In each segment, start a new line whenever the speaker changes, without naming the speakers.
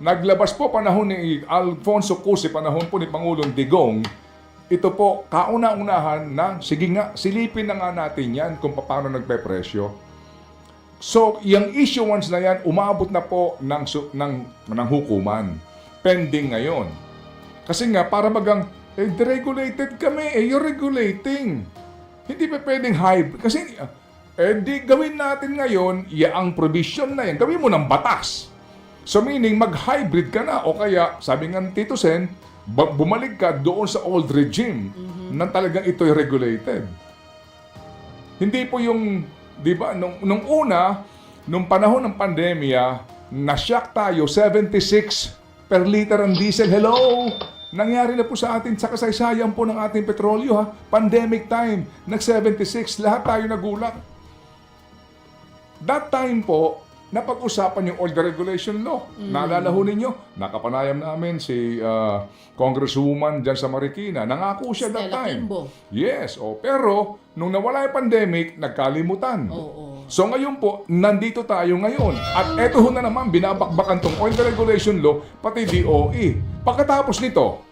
Naglabas po panahon ni Alfonso Cusi, panahon po ni Pangulong Digong, ito po, kauna-unahan na, sige nga, silipin na nga natin yan kung paano nagpe-presyo. So, yung issuance na yan, umabot na po ng hukuman. Pending ngayon. Kasi nga, para bagang, deregulated kami, you're regulating. Hindi pa pwedeng hybrid. Kasi, di gawin natin ngayon, ang provision na yan, gawin mo ng batas. So meaning, mag-hybrid ka na o kaya, sabi nga ng Tito Sen, bumalik ka doon sa old regime na talagang ito'y regulated. Hindi po yung, di ba, nung una, nung panahon ng pandemya, na-shock tayo, 76 per liter ang diesel. Hello! Nangyari na po sa atin sa kasaysayan po ng ating petrolyo, ha? Pandemic time, nag-76, lahat tayo nagulat. That time po, napag-usapan yung oil deregulation law. Naalala ho ninyo, nakapanayam namin si Congresswoman dyan sa Marikina. Nangako siya that
Stella
time.
Kimbo.
Yes, pero nung nawala yung pandemic, nagkalimutan.
Oo.
So ngayon po, nandito tayo ngayon. At eto ho na naman, binabakbakan tong oil deregulation law, pati DOE. Pagkatapos nito,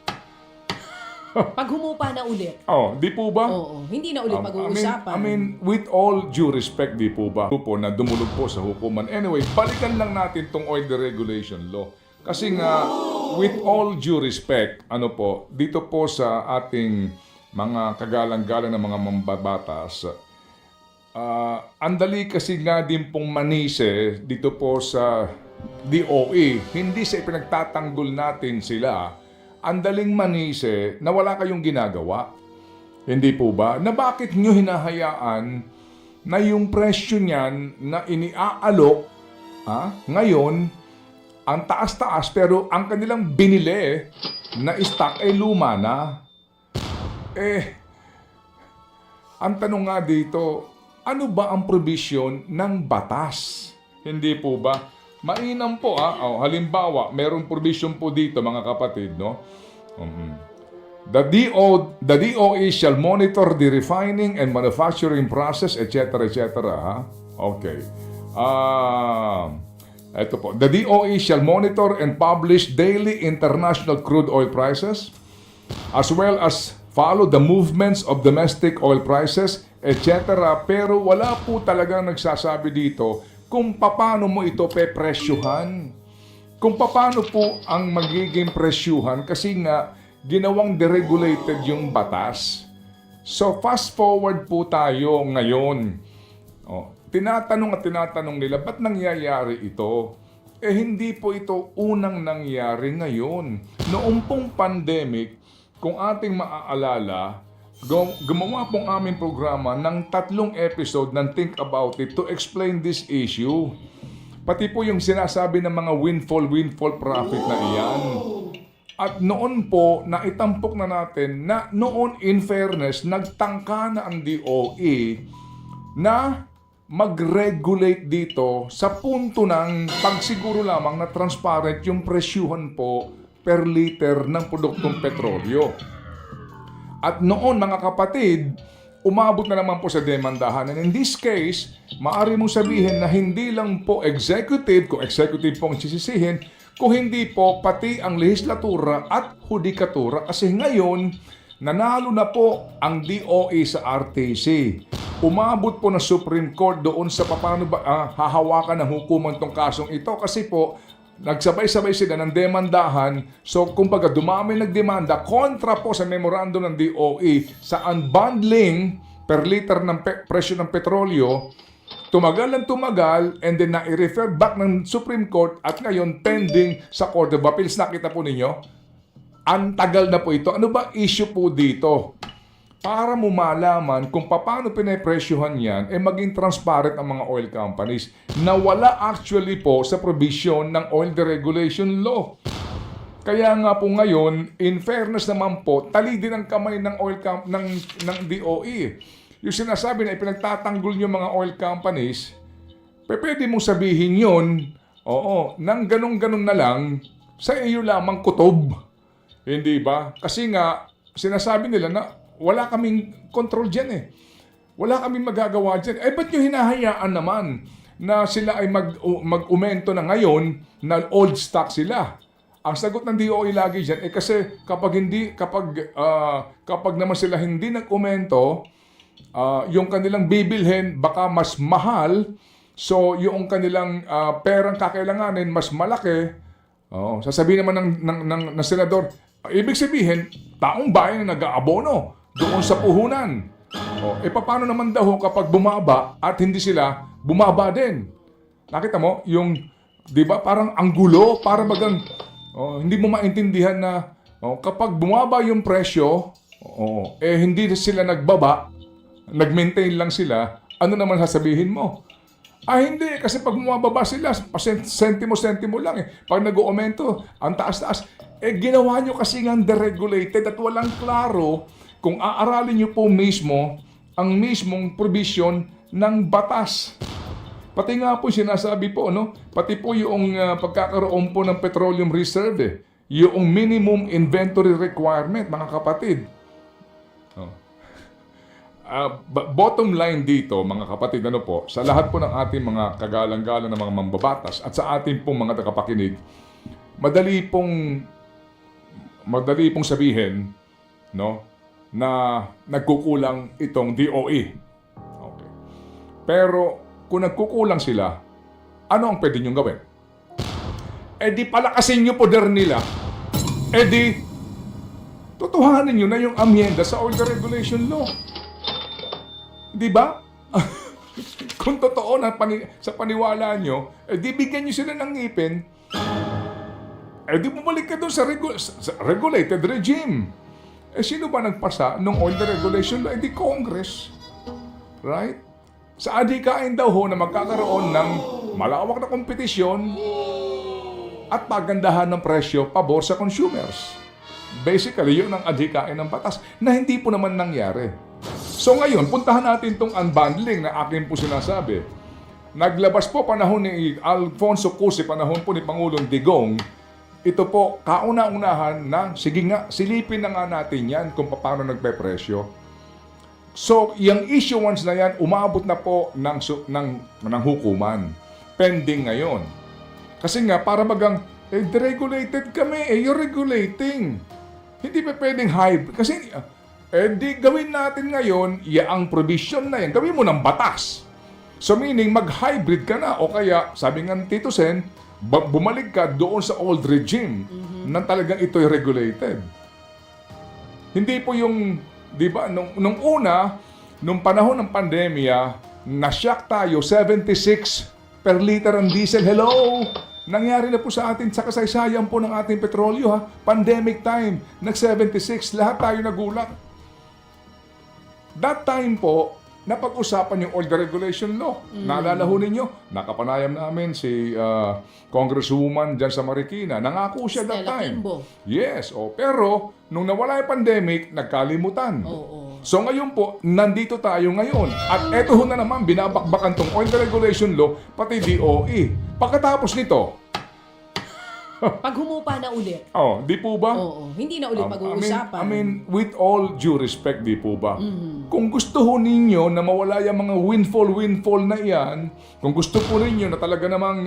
Pag humupa na ulit.
di po ba?
Oo. Hindi na ulit pag-uusapan.
I mean, with all due respect, di po ba? Po na dumulog po sa hukuman. Anyway, balikan lang natin tong oil deregulation law. Kasi nga, with all due respect, dito po sa ating mga kagalang-galang na mga mambabatas, andali kasi nga din pong manise dito po sa DOE. Hindi sa ipinagtatanggol natin sila, andaling manise na wala kayong ginagawa. Hindi po ba? Na bakit nyo hinahayaan na yung presyo niyan na iniaalok ngayon, ang taas-taas, pero ang kanilang binili na stock ay luma na. Ang tanong nga dito, ano ba ang provision ng batas? Hindi po ba? Mainam po halimbawa, merong provision po dito mga kapatid, no? The DOE shall monitor the refining and manufacturing process, etc., etc. Okay. Ito po. The DOE shall monitor and publish daily international crude oil prices, as well as follow the movements of domestic oil prices, etc. Pero wala po talagang nagsasabi dito kung paano mo ito pepresyuhan. Kung paano po ang magiging presyuhan kasi nga ginawang deregulated yung batas. So fast forward po tayo ngayon. Tinatanong nila, ba't nangyayari ito? Hindi po ito unang nangyari ngayon. Noong pong pandemic, kung ating maaalala, gumawa pong aming programa ng 3 episode ng Think About It to explain this issue. Pati po yung sinasabi ng mga windfall profit na iyan. At noon po, naitampok na natin na noon in fairness, nagtangka na ang DOE na mag-regulate dito sa punto ng pagsiguro lamang na transparent yung presyuhan po per liter ng produktong petrolyo. At noon mga kapatid, umabot na naman po sa demandahan. And in this case, maaari mong sabihin na hindi lang po executive, kung executive po ang sisisihin, kung hindi po pati ang lehislatura at hudikatura. Kasi ngayon, nanalo na po ang DOE sa RTC. Umabot po na Supreme Court doon sa paano ba hahawakan ng hukuman tong kasong ito. Kasi po, nagsabay-sabay sila ng demandahan. So, kumbaga, dumami nagdemanda kontra po sa memorandum ng DOE sa unbundling per liter ng presyo ng petrolyo. Tumagal and then na-refer back ng Supreme Court at ngayon pending sa Court of Appeals. Nakita po ninyo? Ang tagal na po ito. Ano ba issue po dito? Para mo malaman kung paano pinapresyuhan yan, maging transparent ang mga oil companies na wala actually po sa provision ng oil deregulation law. Kaya nga po ngayon, in fairness naman po, tali din ang kamay ng ng DOE. Yung sinasabi na ipinagtatanggol yung mga oil companies, pwede mong sabihin yun, nang ganun-ganun na lang, sa iyo lamang kutob. Hindi ba? Kasi nga, sinasabi nila na wala kaming control dyan Wala kaming magagawa dyan. Ba't nyo hinahayaan naman na sila ay mag-umento na ngayon na old stock sila. Ang sagot ng DOE lagi dyan, kasi kapag naman sila hindi nag-umento, yung kanilang bibilhin baka mas mahal, so yung kanilang perang kakailanganin mas malaki. Sasabihin naman ng senador, ibig sabihin, taong bayan na nag-aabono doon sa puhunan. Paano naman daw kapag bumaba at hindi sila bumaba din? Nakita mo, di ba, parang anggulo, para bagang, hindi mo maintindihan na, kapag bumaba yung presyo, hindi sila nagbaba, nag-maintain lang sila, ano naman sasabihin mo? Hindi, kasi pag bumababa sila, sentimo-sentimo lang eh. Pag nag-aumento, ang taas-taas, ginawa nyo kasi nga deregulated at walang klaro kung aaralin nyo po mismo ang mismong provision ng batas. Pati nga po sinasabi po, pati po yung pagkakaroon po ng petroleum reserve, yung minimum inventory requirement, mga kapatid. Bottom line dito, mga kapatid, sa lahat po ng ating mga kagalang-galang na mga mambabatas at sa ating pong mga tagapakinig, madali pong sabihin, na nagkukulang itong DOE. Okay. Pero kung nagkukulang sila, ano ang pwede niyong gawin? Di palakasin niyo poder nila. Di tutuhanin niyo na yung amyenda sa Oil Deregulation Law. Di ba? Kung totoo na sa paniwala niyo, di bigyan niyo sila ng ngipin, di bumalik ka doon sa regulated regime. Sino ba nagpasa ng Oil Deregulation Law? Di Congress. Right? Sa adhikain daw na magkakaroon ng malawak na kompetisyon at pagandahan ng presyo pabor sa consumers. Basically, yun ang adhikain ng batas na hindi po naman nangyari. So ngayon, puntahan natin itong unbundling na akin po sinasabi. Naglabas po panahon ni Alfonso Cusi, panahon po ni Pangulong Digong. Ito po, kauna-unahan na, sige nga, silipin na nga natin yan kung paano nagpe-presyo. So, yung issuance na yan, umabot na po ng hukuman. Pending ngayon. Kasi nga, para bagang, deregulated kami, you're regulating. Hindi pa pwedeng hybrid. Kasi, di gawin natin ngayon, ang provision na yan, gawin mo ng batas. So, meaning, mag-hybrid ka na. O kaya, sabi nga ng Tito Sen, bumalik ka doon sa old regime na talagang ito'y regulated. Hindi po yung, di ba, nung una, nung panahon ng pandemya, na-shock tayo, 76 per liter ang diesel. Hello! Nangyari na po sa atin, sa kasaysayan po ng ating petrolyo, pandemic time, nag-76, lahat tayo nagulat. That time po, napag-usapan yung Oil Deregulation Law. Naalala ho ninyo, nakapanayam namin si Congresswoman dyan sa Marikina. Nangako siya that time.
Kimbo.
Yes, pero nung nawala yung pandemic, nagkalimutan. So ngayon po, nandito tayo ngayon. At eto ho na naman, binabakbakan tong Oil Deregulation Law, pati DOE. Pagkatapos nito,
pag humupa na ulit.
di po ba?
Hindi na ulit pag-uusapan.
I mean, with all due respect, di po ba? Kung gusto ho ninyo na mawala yung mga windfall na yan, kung gusto po ninyo na talaga namang,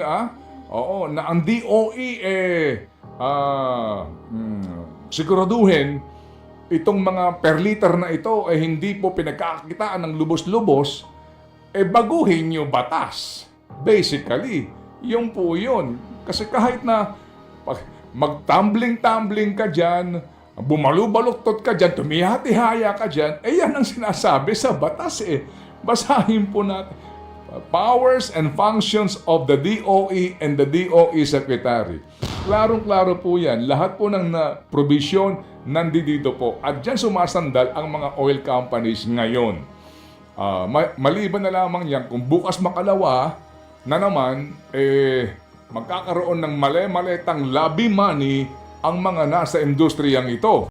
na ang DOE, siguraduhin, itong mga per liter na ito, hindi po pinagkakakitaan ng lubos-lubos, baguhin nyo batas. Basically, yung po yun. Kasi kahit na mag-tumbling-tumbling ka dyan, bumalubaluktot ka dyan, tumihati-haya ka dyan, yan ang sinasabi sa batas Basahin po natin. Powers and functions of the DOE and the DOE Secretary. Klarong-klaro po yan. Lahat po ng provision nandito po. At dyan sumasandal ang mga oil companies ngayon. Maliban na lamang yan, kung bukas makalawa na naman, magkakaroon ng mali-maletang lobby money ang mga nasa industriyang ito.